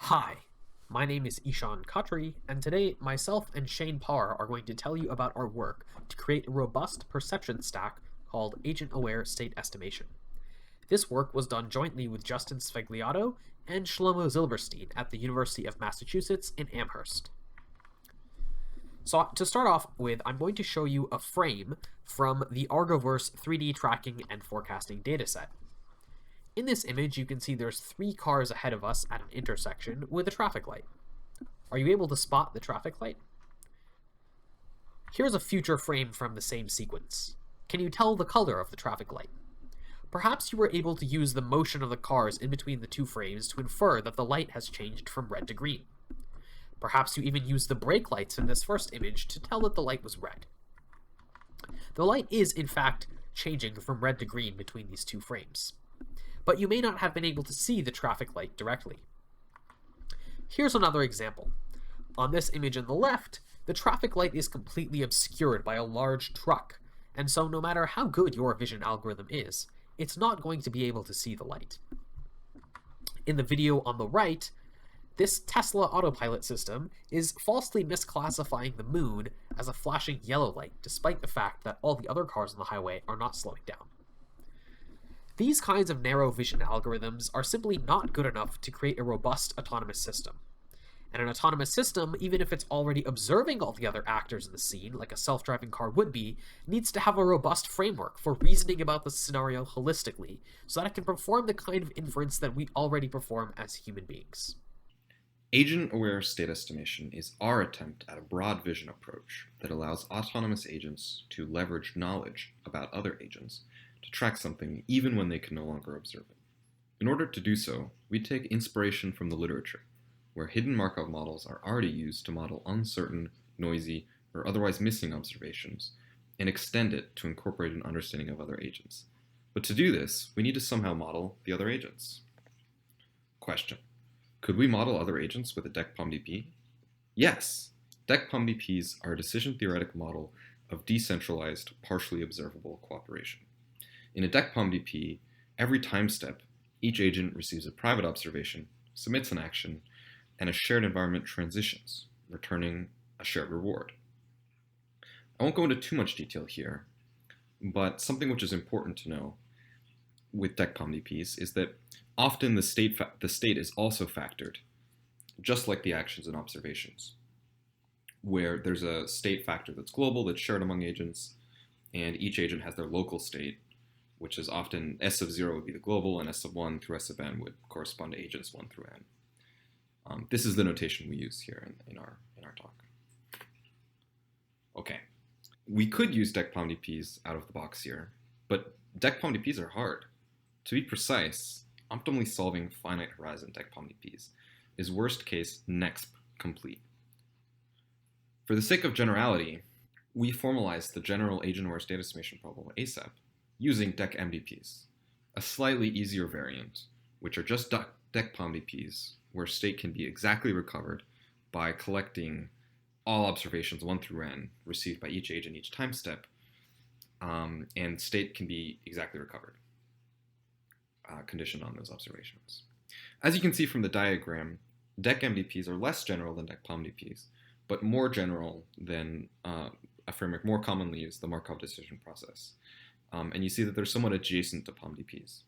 Hi, my name is Ishan Khatri, and today myself and Shane Parr are going to tell you about our work to create a robust perception stack called Agent-Aware State Estimation. This work was done jointly with Justin Svegliato and Shlomo Zilberstein at the University of Massachusetts in Amherst. So to start off with, I'm going to show you a frame from the Argoverse 3D tracking and forecasting dataset. In this image, you can see there's 3 cars ahead of us at an intersection with a traffic light. Are you able to spot the traffic light? Here's a future frame from the same sequence. Can you tell the color of the traffic light? Perhaps you were able to use the motion of the cars in between the 2 frames to infer that the light has changed from red to green. Perhaps you even used the brake lights in this first image to tell that the light was red. The light is, in fact, changing from red to green between these 2 frames. But you may not have been able to see the traffic light directly. Here's another example. On this image on the left, the traffic light is completely obscured by a large truck, and so no matter how good your vision algorithm is, it's not going to be able to see the light. In the video on the right, this Tesla autopilot system is falsely misclassifying the moon as a flashing yellow light, despite the fact that all the other cars on the highway are not slowing down. These kinds of narrow vision algorithms are simply not good enough to create a robust autonomous system. And an autonomous system, even if it's already observing all the other actors in the scene, like a self-driving car would be, needs to have a robust framework for reasoning about the scenario holistically, so that it can perform the kind of inference that we already perform as human beings. Agent-aware state estimation is our attempt at a broad vision approach that allows autonomous agents to leverage knowledge about other agents to track something even when they can no longer observe it. In order to do so, we take inspiration from the literature, where hidden Markov models are already used to model uncertain, noisy, or otherwise missing observations, and extend it to incorporate an understanding of other agents. But to do this, we need to somehow model the other agents. Question: could we model other agents with a Dec-POMDP? Yes! Dec-POMDPs are a decision-theoretic model of decentralized, partially observable cooperation. In a Dec-POMDP, every time step, each agent receives a private observation, submits an action, and a shared environment transitions, returning a shared reward. I won't go into too much detail here, but something which is important to know with Dec-POMDPs is that often the state is also factored, just like the actions and observations, where there's a state factor that's global, that's shared among agents, and each agent has their local state, which is often S of 0 would be the global, and S of 1 through S of n would correspond to agents 1 through n. This is the notation we use here in our talk. Okay, we could use Dec-POMDPs out of the box here, but Dec-POMDPs are hard. To be precise, optimally solving finite horizon Dec-POMDPs is worst case NEXP complete. For the sake of generality, we formalize the general agent-aware state estimation problem, ASEP, using Dec-MDPs, a slightly easier variant, which are just Dec-POMDPs, where state can be exactly recovered by collecting all observations 1 through n received by each agent each time step, and state can be exactly recovered, conditioned on those observations. As you can see from the diagram, Dec-MDPs are less general than Dec-POMDPs, but more general than a framework more commonly used, the Markov decision process. And you see that they're somewhat adjacent to POMDPs.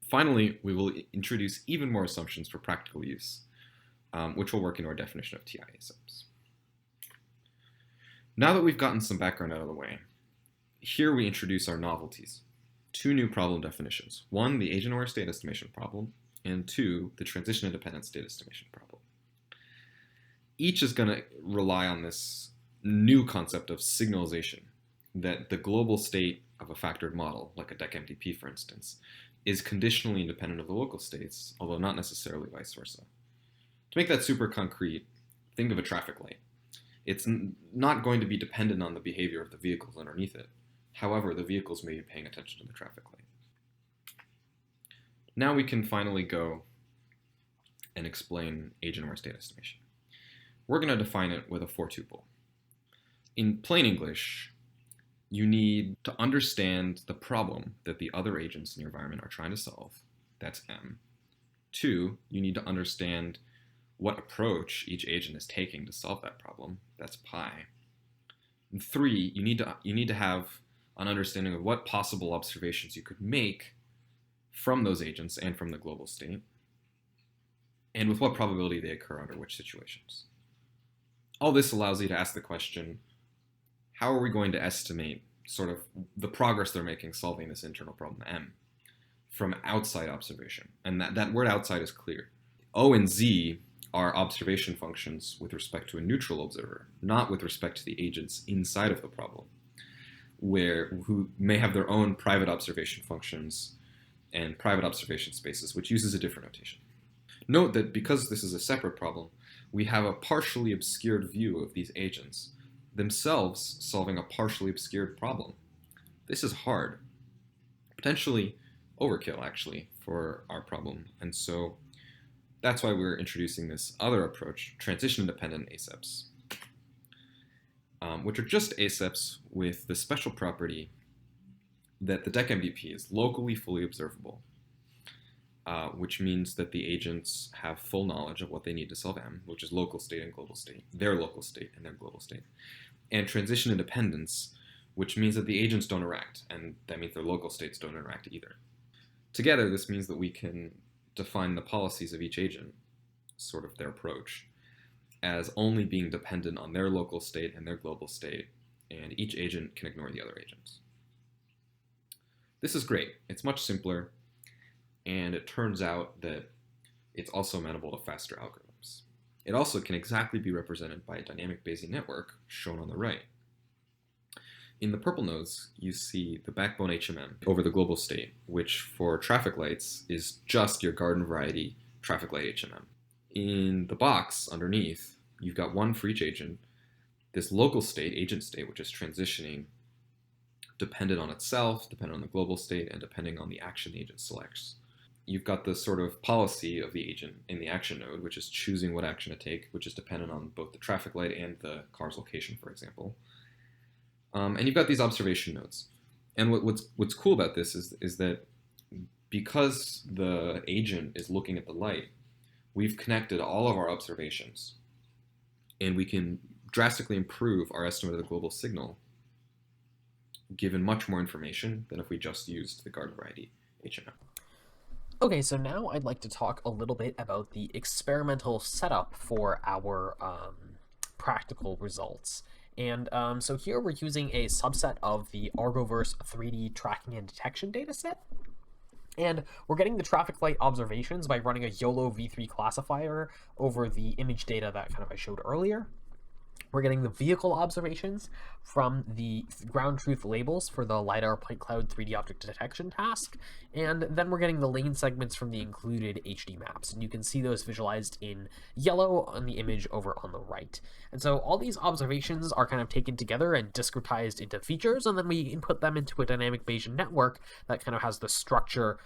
Finally, we will introduce even more assumptions for practical use, which will work into our definition of TI-AASEPS. Now that we've gotten some background out of the way, here we introduce our novelties. 2 new problem definitions. 1, the agent-aware state estimation problem, and 2, the transition-independent state estimation problem. Each is going to rely on this new concept of signalization, that the global state of a factored model, like a Dec-MDP for instance, is conditionally independent of the local states, although not necessarily vice versa. To make that super concrete, think of a traffic light. It's not going to be dependent on the behavior of the vehicles underneath it. However, the vehicles may be paying attention to the traffic light. Now we can finally go and explain agent-aware state estimation. We're going to define it with a 4-tuple. In plain English, you need to understand the problem that the other agents in your environment are trying to solve. That's M. 2, you need to understand what approach each agent is taking to solve that problem. That's pi. And 3, you need to have an understanding of what possible observations you could make from those agents and from the global state, and with what probability they occur under which situations. All this allows you to ask the question, how are we going to estimate sort of the progress they're making solving this internal problem M from outside observation? And that word outside is clear. O and Z are observation functions with respect to a neutral observer, not with respect to the agents inside of the problem, who may have their own private observation functions and private observation spaces, which uses a different notation. Note that because this is a separate problem, we have a partially obscured view of these agents, themselves solving a partially obscured problem. This is hard, potentially overkill actually, for our problem, and so that's why we're introducing this other approach, transition-independent ASEPs, which are just ASEPs with the special property that the Dec-MDP is locally fully observable, which means that the agents have full knowledge of what they need to solve M, which is local state and global state, their local state and their global state. And transition independence, which means that the agents don't interact, and that means their local states don't interact either. Together, this means that we can define the policies of each agent, sort of their approach, as only being dependent on their local state and their global state, and each agent can ignore the other agents. This is great. It's much simpler, and it turns out that it's also amenable to faster algorithms. It also can exactly be represented by a dynamic Bayesian network, shown on the right. In the purple nodes, you see the backbone HMM over the global state, which for traffic lights is just your garden variety traffic light HMM. In the box underneath, you've got one for each agent, this local state, agent state, which is transitioning dependent on itself, dependent on the global state, and depending on the action the agent selects. You've got the sort of policy of the agent in the action node, which is choosing what action to take, which is dependent on both the traffic light and the car's location, for example. And you've got these observation nodes. And what's cool about this is that because the agent is looking at the light, we've connected all of our observations, and we can drastically improve our estimate of the global signal given much more information than if we just used the garden variety HMM. Okay, so now I'd like to talk a little bit about the experimental setup for our practical results. And so here we're using a subset of the Argoverse 3D tracking and detection dataset. And we're getting the traffic light observations by running a YOLO v3 classifier over the image data that I showed earlier. We're getting the vehicle observations from the ground truth labels for the LiDAR point cloud 3D object detection task, and then we're getting the lane segments from the included HD maps, and you can see those visualized in yellow on the image over on the right. And so all these observations are taken together and discretized into features, and then we input them into a dynamic Bayesian network that has the structure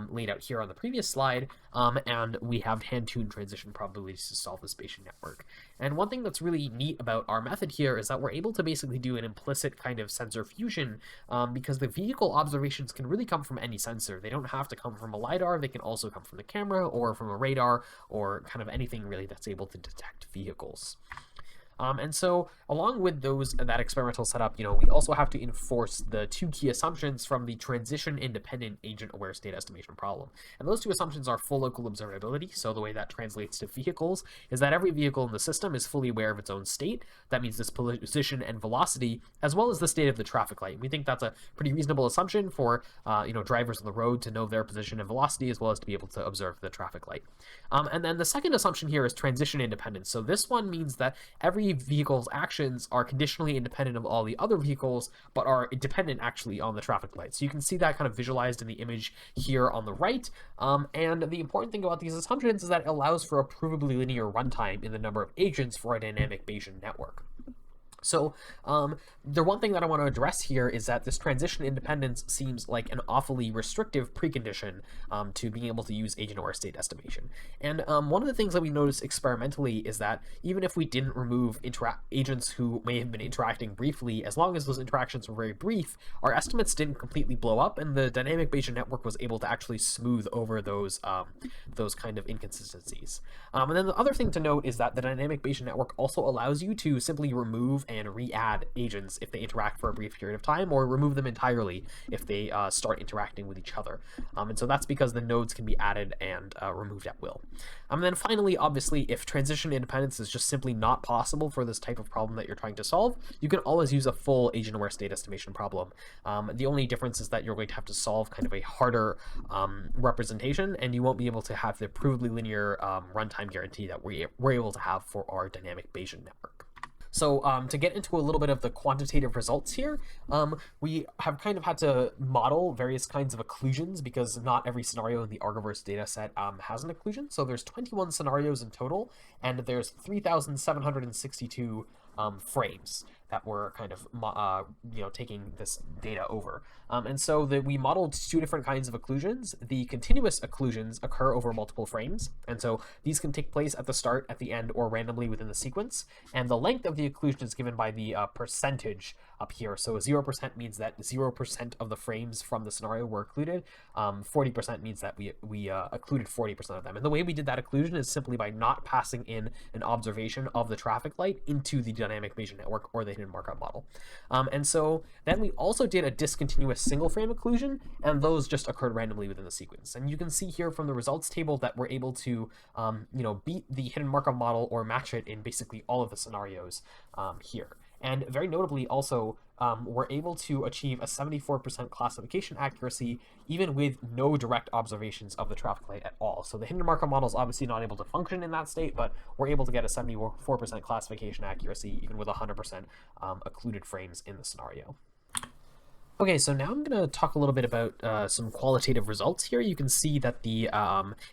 laid out here on the previous slide, and we have hand-tuned transition probabilities to solve this Bayesian network. And one thing that's really neat about our method here is that we're able to basically do an implicit kind of sensor fusion, because the vehicle observations can really come from any sensor. They don't have to come from a LiDAR, they can also come from the camera or from a radar or anything really that's able to detect vehicles. And so along with that experimental setup, we also have to enforce the two key assumptions from the transition-independent agent-aware state estimation problem. And those two assumptions are full local observability. So the way that translates to vehicles is that every vehicle in the system is fully aware of its own state. That means this position and velocity, as well as the state of the traffic light. We think that's a pretty reasonable assumption for drivers on the road to know their position and velocity, as well as to be able to observe the traffic light. And then the second assumption here is transition independence. So this one means that every vehicle's actions are conditionally independent of all the other vehicles, but are dependent actually on the traffic light. So you can see that visualized in the image here on the right. And the important thing about these assumptions is that it allows for a provably linear runtime in the number of agents for a dynamic Bayesian network. So the one thing that I want to address here is that this transition independence seems like an awfully restrictive precondition to being able to use agent-aware state estimation. And one of the things that we noticed experimentally is that even if we didn't remove agents who may have been interacting briefly, as long as those interactions were very brief, our estimates didn't completely blow up, and the dynamic Bayesian network was able to actually smooth over those kind of inconsistencies. And then the other thing to note is that the dynamic Bayesian network also allows you to simply remove and re-add agents if they interact for a brief period of time, or remove them entirely if they start interacting with each other. And so that's because the nodes can be added and removed at will. And then finally, obviously, if transition independence is just simply not possible for this type of problem that you're trying to solve, you can always use a full agent-aware state estimation problem. The only difference is that you're going to have to solve kind of a harder representation, and you won't be able to have the provably linear runtime guarantee that we're able to have for our dynamic Bayesian network. So to get into a little bit of the quantitative results here, we have kind of had to model various kinds of occlusions because not every scenario in the Argoverse dataset has an occlusion. So there's 21 scenarios in total, and there's 3,762 frames that were kind of taking this data over. And so we modeled two different kinds of occlusions. The continuous occlusions occur over multiple frames, and so these can take place at the start, at the end, or randomly within the sequence. And the length of the occlusion is given by the percentage up here. So 0% means that 0% of the frames from the scenario were occluded. 40% means that we occluded 40% of them. And the way we did that occlusion is simply by not passing in an observation of the traffic light into the dynamic Bayesian network or the hidden markup model. And so then we also did a discontinuous single frame occlusion, and those just occurred randomly within the sequence. And you can see here from the results table that we're able to beat the hidden markup model or match it in basically all of the scenarios here. And very notably also, we're able to achieve a 74% classification accuracy even with no direct observations of the traffic light at all. So the hidden markup model is obviously not able to function in that state, but we're able to get a 74% classification accuracy even with 100% occluded frames in the scenario. Okay, so now I'm going to talk a little bit about some qualitative results here. You can see that the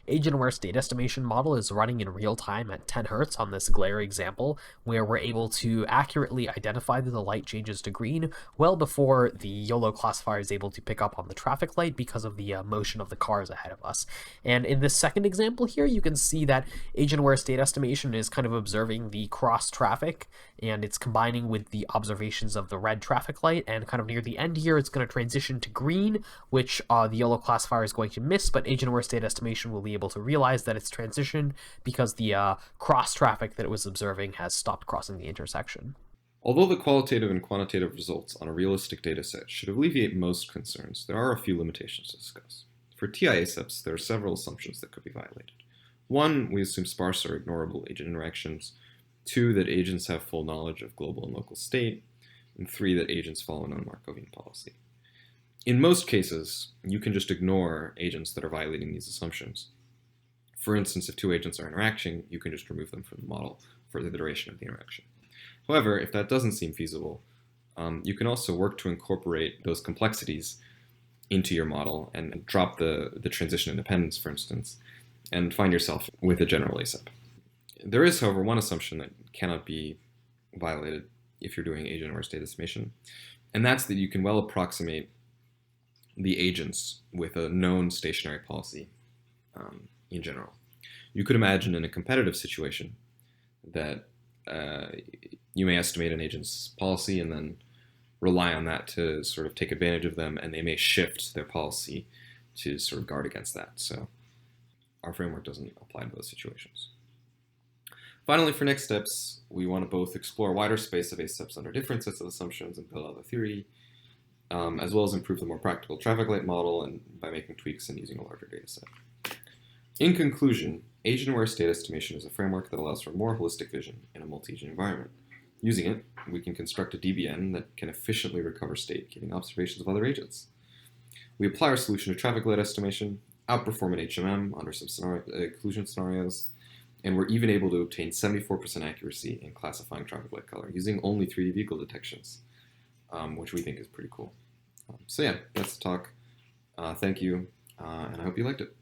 agent-aware state estimation model is running in real time at 10 Hertz on this glare example, where we're able to accurately identify that the light changes to green well before the YOLO classifier is able to pick up on the traffic light because of the motion of the cars ahead of us. And in this second example here, you can see that agent-aware state estimation is kind of observing the cross traffic, and it's combining with the observations of the red traffic light, and kind of near the end here, it's going to transition to green, which the YOLO classifier is going to miss, but agent-aware state estimation will be able to realize that it's transitioned because the cross traffic that it was observing has stopped crossing the intersection. Although the qualitative and quantitative results on a realistic dataset should alleviate most concerns, there are a few limitations to discuss. For TI-AASEPS, there are several assumptions that could be violated. 1, we assume sparse or ignorable agent interactions. 2, that agents have full knowledge of global and local state. And 3, that agents follow known Markovian policy. In most cases, you can just ignore agents that are violating these assumptions. For instance, if 2 agents are interacting, you can just remove them from the model for the duration of the interaction. However, if that doesn't seem feasible, you can also work to incorporate those complexities into your model and drop the transition independence, for instance, and find yourself with a general ASEP. There is, however, one assumption that cannot be violated if you're doing agent-aware state estimation, and that's that you can well approximate the agents with a known stationary policy in general. You could imagine in a competitive situation that you may estimate an agent's policy and then rely on that to sort of take advantage of them, and they may shift their policy to sort of guard against that. So our framework doesn't apply to those situations. Finally, for next steps, we want to both explore a wider space of ASEPs under different sets of assumptions and build out the theory, as well as improve the more practical traffic light model and by making tweaks and using a larger data set. In conclusion, agent-aware state estimation is a framework that allows for more holistic vision in a multi-agent environment. Using it, we can construct a DBN that can efficiently recover state, giving observations of other agents. We apply our solution to traffic light estimation, outperform an HMM under some occlusion scenarios, and we're even able to obtain 74% accuracy in classifying traffic light color using only 3D vehicle detections, which we think is pretty cool. So yeah, that's the talk. Thank you, and I hope you liked it.